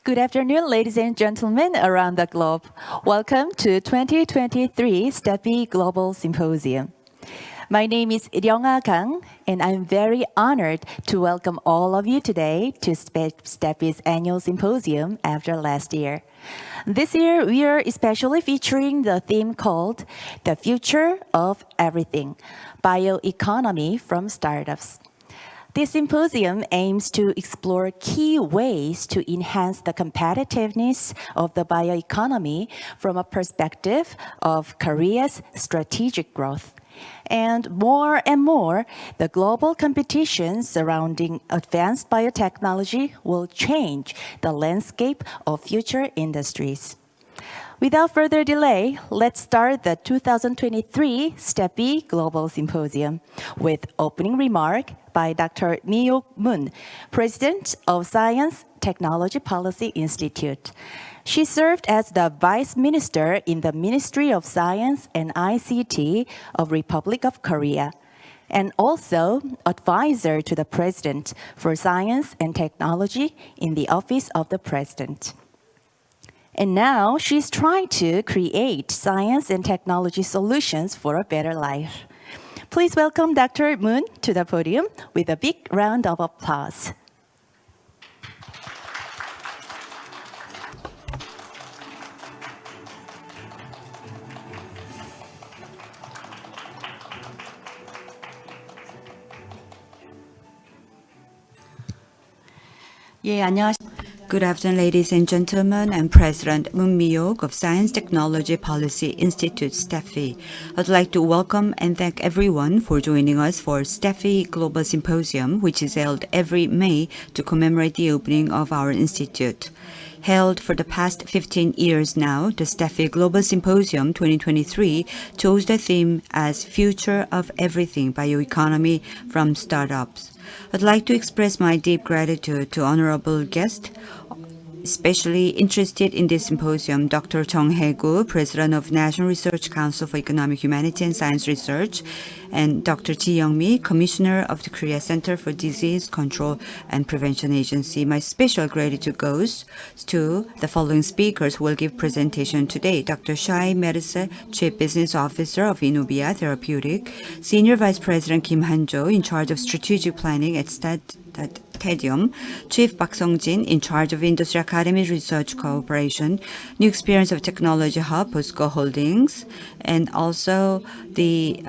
Good afternoon, ladies and gentlemen around the globe. Welcome to 2023 STEPI Global Symposium. My name is Kang, and I'm very honored to welcome all of you today to STEPI's annual symposium after last year. This year, we are especially featuring the theme called The Future of Everything, Bioeconomy from Startups. This symposium aims to explore key ways to enhance the competitiveness of the bioeconomy from a perspective of Korea's strategic growth. And more, the global competition surrounding advanced biotechnology will change the landscape of future industries. Without further delay, let's start the 2023 STEPI Global Symposium with opening remark by Dr. Moon, President of Science Technology Policy Institute. She served as the Vice Minister in the Ministry of Science and ICT of Republic of Korea, and also advisor to the President for Science and Technology in the Office of the President. And now she's trying to create science and technology solutions for a better life. Please welcome Dr. Moon to the podium with a big round of applause. Good afternoon, ladies and gentlemen. I'm President Moon Mi-hyuk of Science Technology Policy Institute, STEPI. I'd like to welcome and thank everyone for joining us for STEPI Global Symposium, which is held every May to commemorate the opening of our institute. Held for the past 15 years now, the STEPI Global Symposium 2023 chose the theme as Future of Everything, Bioeconomy from Startups. I'd like to express my deep gratitude to honorable guests, especially interested in this symposium, Dr. Hae-Gu, President of National Research Council for Economic, Humanity and Science Research, and Dr. Youngmee, Commissioner of the Korea Center for Disease Control and Prevention Agency. My special gratitude goes to the following speakers who will give presentation today. Dr. Shai Medise, Chief Business Officer of Innovia Therapeutic, Senior Vice President Kim Han-jo, in charge of Strategic Planning at Stadium, Chief Park Sung-jin, in charge of Industry Academy Research Cooperation, New Experience of Technology Hub, POSCO Holdings, and also the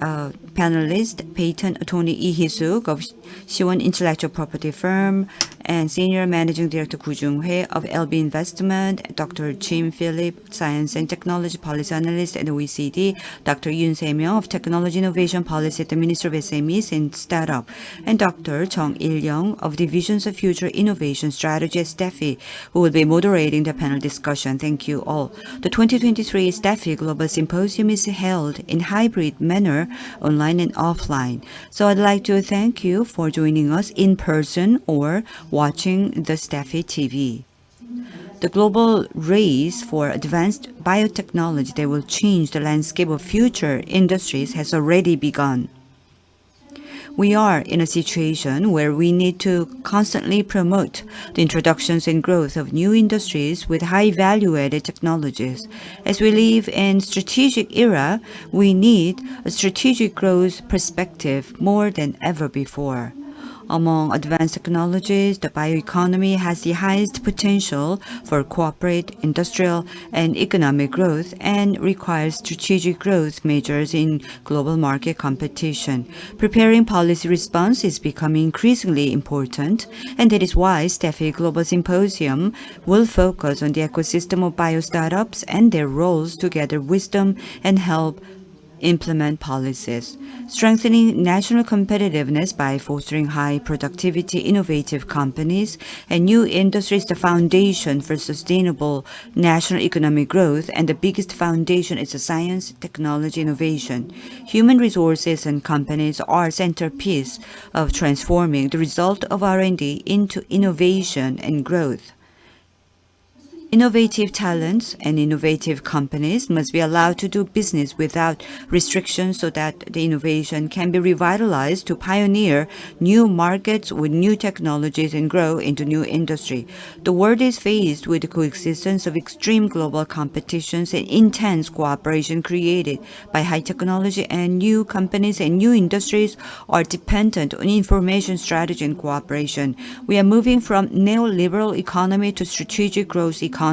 panelist, patent attorney Lee Hee-suk of Siwon Intellectual Property Firm, and Senior Managing Director Gu Jung-hye of LB Investment, Dr. Jim Philip, Science and Technology Policy Analyst at OECD, Dr. Yoon Se-myung of Technology Innovation Policy at the Ministry of SMEs and Startup, and Dr. Chung Il-young of Divisions of Future Innovation Strategy at STEPI, who will be moderating the panel discussion. Thank you all. The 2023 STEPI Global Symposium is held in hybrid manner, online and offline. So I'd like to thank you for joining us in person or watching the STEPI TV. The global race for advanced biotechnology that will change the landscape of future industries has already begun. We are in a situation where we need to constantly promote the introductions and growth of new industries with high value-added technologies. As we live in strategic era, we need a strategic growth perspective more than ever before. Among advanced technologies, the bioeconomy has the highest potential for corporate, industrial, and economic growth and requires strategic growth measures in global market competition. Preparing policy response is becoming increasingly important, and that is why STEPI Global Symposium will focus on the ecosystem of bio-startups and their roles to gather wisdom and help implement policies. Strengthening national competitiveness by fostering high productivity, innovative companies and new industries, the foundation for sustainable national economic growth, and the biggest foundation is the science, technology, innovation. Human resources and companies are centerpiece of transforming the result of R&D into innovation and growth. Innovative talents and innovative companies must be allowed to do business without restrictions so that the innovation can be revitalized to pioneer new markets with new technologies and grow into new industry. The world is faced with the coexistence of extreme global competitions and intense cooperation created by high technology, and new companies and new industries are dependent on information strategy and cooperation. We are moving from neoliberal economy to strategic growth economy.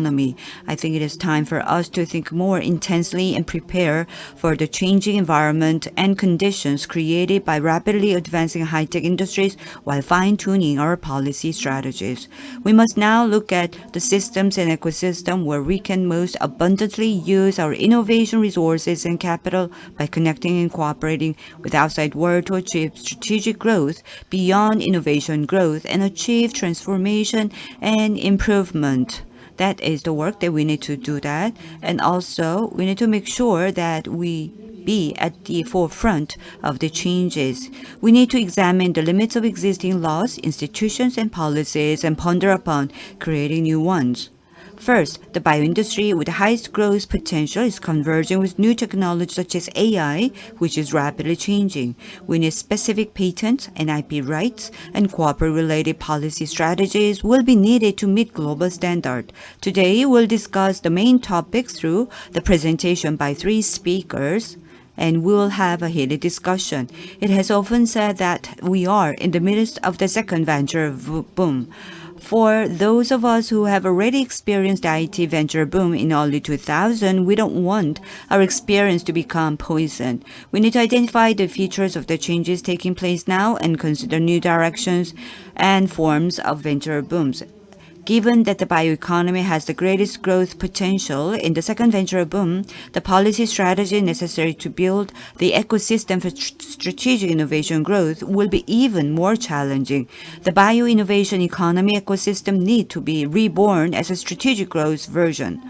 I think it is time for us to think more intensely and prepare for the changing environment and conditions created by rapidly advancing high-tech industries while fine-tuning our policy strategies. We must now look at the systems and ecosystem where we can most abundantly use our innovation resources and capital by connecting and cooperating with outside world to achieve strategic growth beyond innovation growth and achieve transformation and improvement. That is the work that we need to do that. And also we need to make sure that we be at the forefront of the changes. We need to examine the limits of existing laws, institutions, and policies and ponder upon creating new ones. First, the bioindustry with the highest growth potential is converging with new technology such as AI, which is rapidly changing. We need specific patents and IP rights, and cooperate-related policy strategies will be needed to meet global standards. Today, we'll discuss the main topics through the presentation by 3 speakers, and we will have a heated discussion. It has often said that we are in the midst of the second venture boom. For those of us who have already experienced the IT venture boom in early 2000, we don't want our experience to become poison. We need to identify the features of the changes taking place now and consider new directions and forms of venture booms. Given that the bioeconomy has the greatest growth potential in the second venture boom, the policy strategy necessary to build the ecosystem for strategic innovation growth will be even more challenging. The bio-innovation economy ecosystem need to be reborn as a strategic growth version.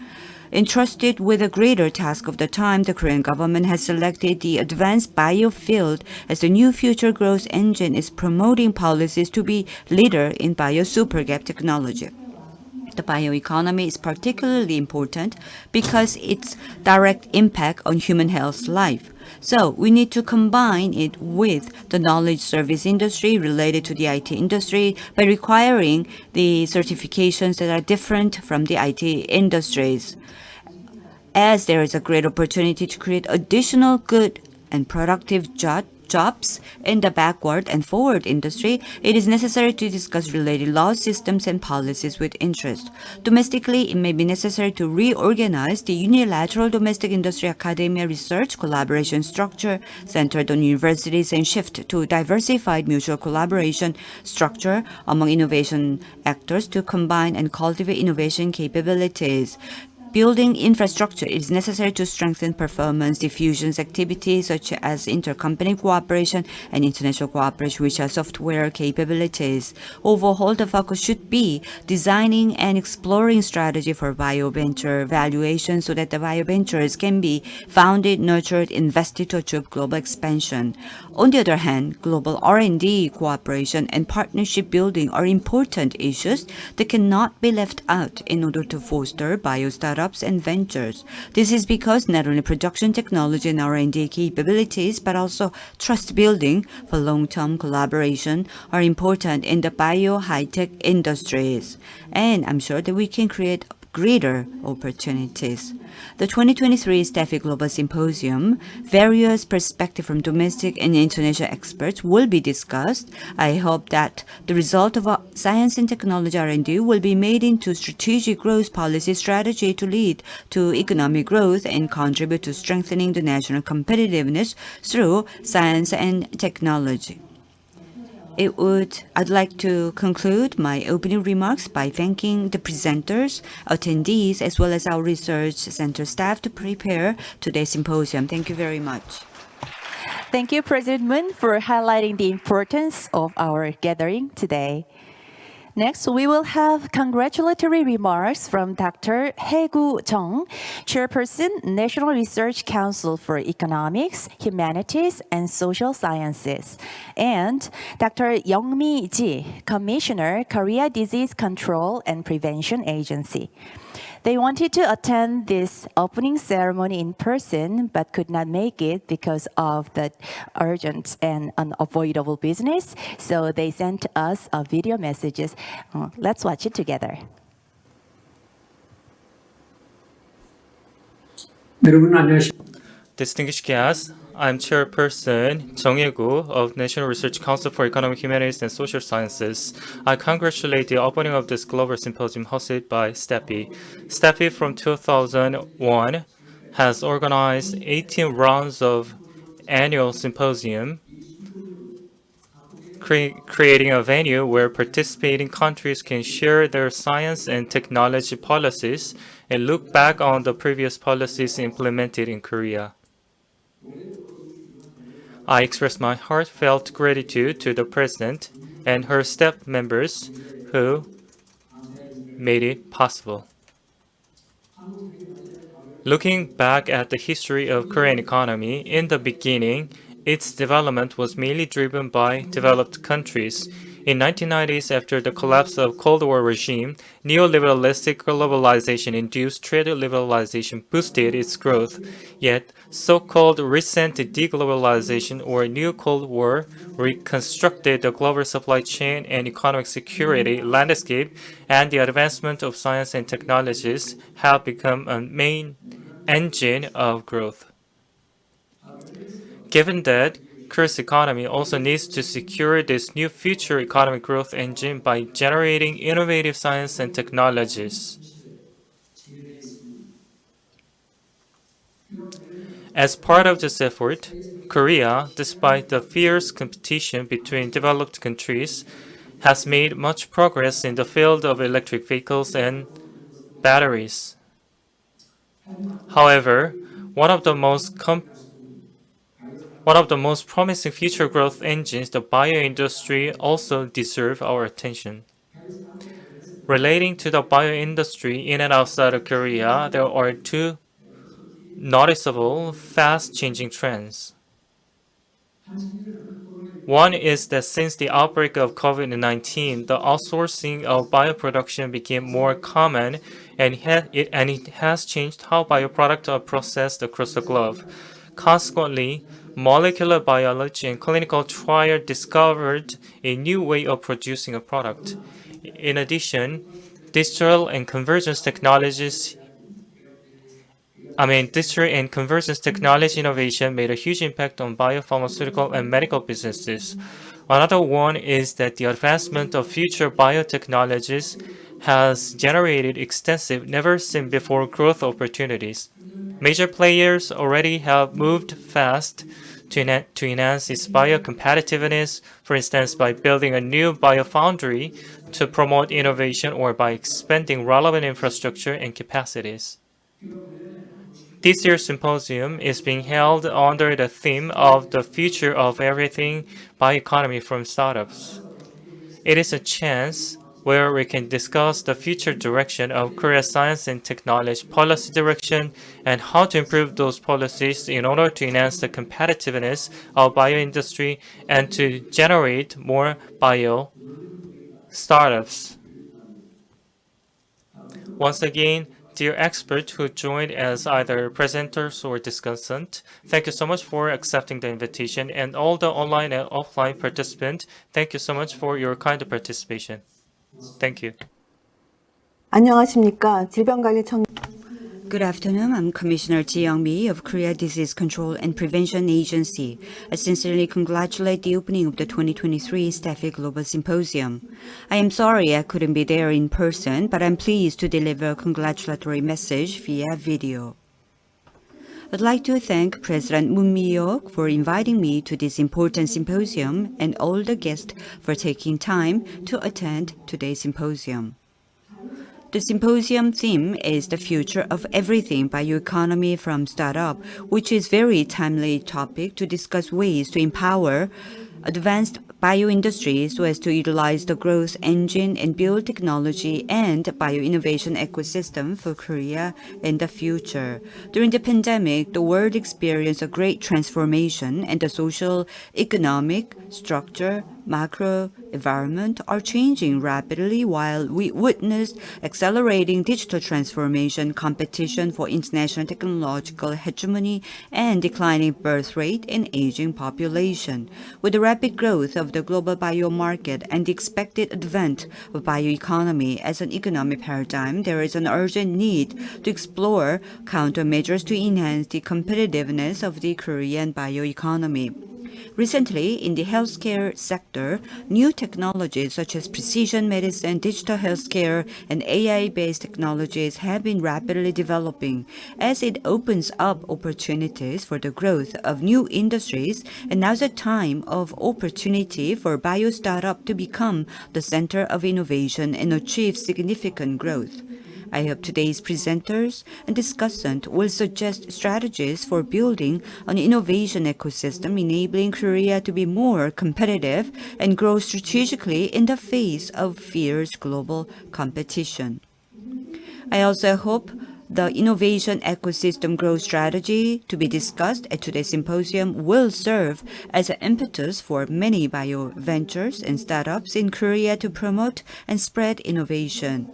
Entrusted with a greater task of the time, the Korean government has selected the advanced bio field as the new future growth engine is promoting policies to be leader in bio supergap technology. The bioeconomy is particularly important because its direct impact on human health life. So we need to combine it with the knowledge service industry related to the IT industry by requiring the certifications that are different from the IT industries. As there is a great opportunity to create additional good and productive jobs in the backward and forward industry, it is necessary to discuss related law systems and policies with interest. Domestically, it may be necessary to reorganize the unilateral domestic industry academia research collaboration structure centered on universities and shift to diversified mutual collaboration structure among innovation actors to combine and cultivate innovation capabilities. Building infrastructure is necessary to strengthen performance diffusion activities such as intercompany cooperation and international cooperation, which are software capabilities. Overall, the focus should be designing and exploring strategy for bioventure valuation so that the bioventures can be founded, nurtured, invested to achieve global expansion. On the other hand, global R&D cooperation and partnership building are important issues that cannot be left out in order to foster bio startups and ventures. This is because not only production technology and R&D capabilities, but also trust building for long-term collaboration are important in the bio high-tech industries. And I'm sure that we can create greater opportunities. The 2023 STEPI Global Symposium, various perspectives from domestic and international experts will be discussed. I hope that the result of science and technology R&D will be made into strategic growth policy strategy to lead to economic growth and contribute to strengthening the national competitiveness through science and technology. I'd like to conclude my opening remarks by thanking the presenters, attendees, as well as our research center staff to prepare today's symposium. Thank you very much. Thank you, President Moon, for highlighting the importance of our gathering today. Next, we will have congratulatory remarks from Dr. Hae-Gu Jung, Chairperson, National Research Council for Economics, Humanities, and Social Sciences, and Dr. Youngmee, Commissioner, Korea Disease Control and Prevention Agency. They wanted to attend this opening ceremony in person, but could not make it because of the urgent and unavoidable business. So they sent us video messages. Let's watch it together. 여러분 안녕하십니까? Distinguished guests, I'm Chairperson Jung of National Research Council for Economic Humanities and Social Sciences. I congratulate the opening of this global symposium hosted by STEPI. STEPI from 2001 has organized 18 rounds of annual symposium, creating a venue where participating countries can share their science and technology policies and look back on the previous policies implemented in Korea. I express my heartfelt gratitude to the President and her staff members who made it possible. Looking back at the history of Korean economy, in the beginning, its development was mainly driven by developed countries. In 1990s, after the collapse of Cold War regime, neoliberalistic globalization-induced trade liberalization boosted its growth. Yet, so-called recent deglobalization or New Cold War reconstructed the global supply chain and economic security landscape, and the advancement of science and technologies have become a main engine of growth. Given that Korea's economy also needs to secure this new future economic growth engine by generating innovative science and technologies. As part of this effort, Korea, despite the fierce competition between developed countries, has made much progress in the field of electric vehicles and batteries. However, one of the most promising future growth engines, the bio industry, also deserve our attention. Relating to the bio industry in and outside of Korea, there are two noticeable, fast-changing trends. One is that since the outbreak of COVID-19, the outsourcing of bioproduction became more common, and it has changed how bioproducts are processed across the globe. Consequently, molecular biology and clinical trial discovered a new way of producing a product. In addition, digital and convergence technology innovation made a huge impact on biopharmaceutical and medical businesses. Another one is that the advancement of future biotechnologies has generated extensive, never-seen-before growth opportunities. Major players already have moved fast to enhance its biocompetitiveness, for instance, by building a new biofoundry to promote innovation or by expanding relevant infrastructure and capacities. This year's symposium is being held under the theme of the future of everything bioeconomy from startups. It is a chance where we can discuss the future direction of Korea's science and technology policy direction and how to improve those policies in order to enhance the competitiveness of bioindustry and to generate more bio startups. Once again, dear experts who joined as either presenters or discussants, thank you so much for accepting the invitation, and all the online and offline participants, thank you so much for your kind participation. Thank you. 안녕하십니까. 질병관리청 Good afternoon. I'm Commissioner Youngmee of Korea Disease Control and Prevention Agency. I sincerely congratulate the opening of the 2023 STEPI Global Symposium. I am sorry I couldn't be there in person, but I'm pleased to deliver a congratulatory message via video. I'd like to thank President Moon Mi-hyuk for inviting me to this important symposium and all the guests for taking time to attend today's symposium. The symposium theme is the future of everything bioeconomy from startup, which is very timely topic to discuss ways to empower advanced bioindustry so as to utilize the growth engine and biotechnology and bioinnovation ecosystem for Korea in the future. During the pandemic, the world experienced a great transformation and the social, economic, structure, macro environment are changing rapidly while we witness accelerating digital transformation, competition for international technological hegemony, and declining birth rate and aging population. With the rapid growth of the global bio market and the expected advent of bioeconomy as an economic paradigm, there is an urgent need to explore countermeasures to enhance the competitiveness of the Korean bioeconomy. Recently, in the healthcare sector, new technologies such as precision medicine, digital healthcare, and AI-based technologies have been rapidly developing as it opens up opportunities for the growth of new industries, and now's a time of opportunity for bio startup to become the center of innovation and achieve significant growth. I hope today's presenters and discussant will suggest strategies for building an innovation ecosystem enabling Korea to be more competitive and grow strategically in the face of fierce global competition. I also hope the innovation ecosystem growth strategy to be discussed at today's symposium will serve as an impetus for many bio ventures and startups in Korea to promote and spread innovation.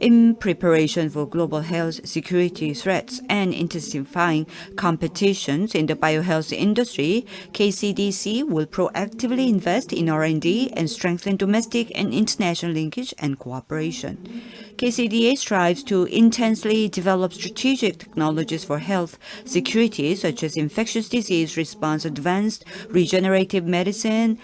In preparation for global health security threats and intensifying competitions in the biohealth industry, KCDC will proactively invest in R&D and strengthen domestic and international linkage and cooperation. KCDA strives to intensely develop strategic technologies for health security, such as infectious disease response, advanced regenerative medicine,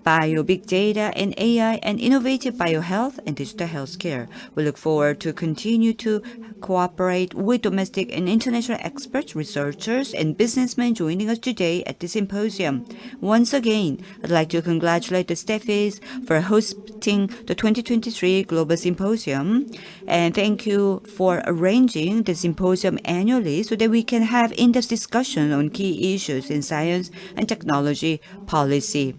bio big data and AI, and innovative biohealth and digital healthcare. We look forward to continue to cooperate with domestic and international experts, researchers, and businessmen joining us today at the symposium. Once again, I'd like to congratulate the STEPIs for hosting the 2023 Global Symposium, and thank you for arranging the symposium annually so that we can have in-depth discussion on key issues in science and technology policy.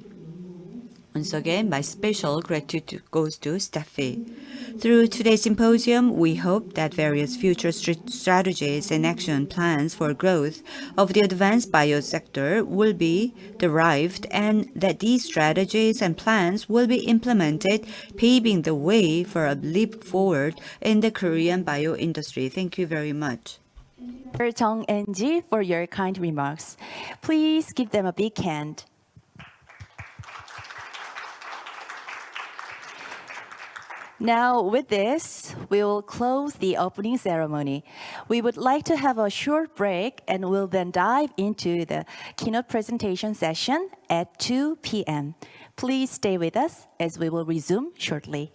Once again, my special gratitude goes to STEPI. Through today's symposium, we hope that various future strategies and action plans for growth of the advanced biosector will be derived and that these strategies and plans will be implemented, paving the way for a leap forward in the Korean bio industry. Thank you very much. Jung and Ji, for your kind remarks. Please give them a big hand. Now, with this, we will close the opening ceremony. We would like to have a short break and we'll then dive into the keynote presentation session at 2 p.m. Please stay with us as we will resume shortly.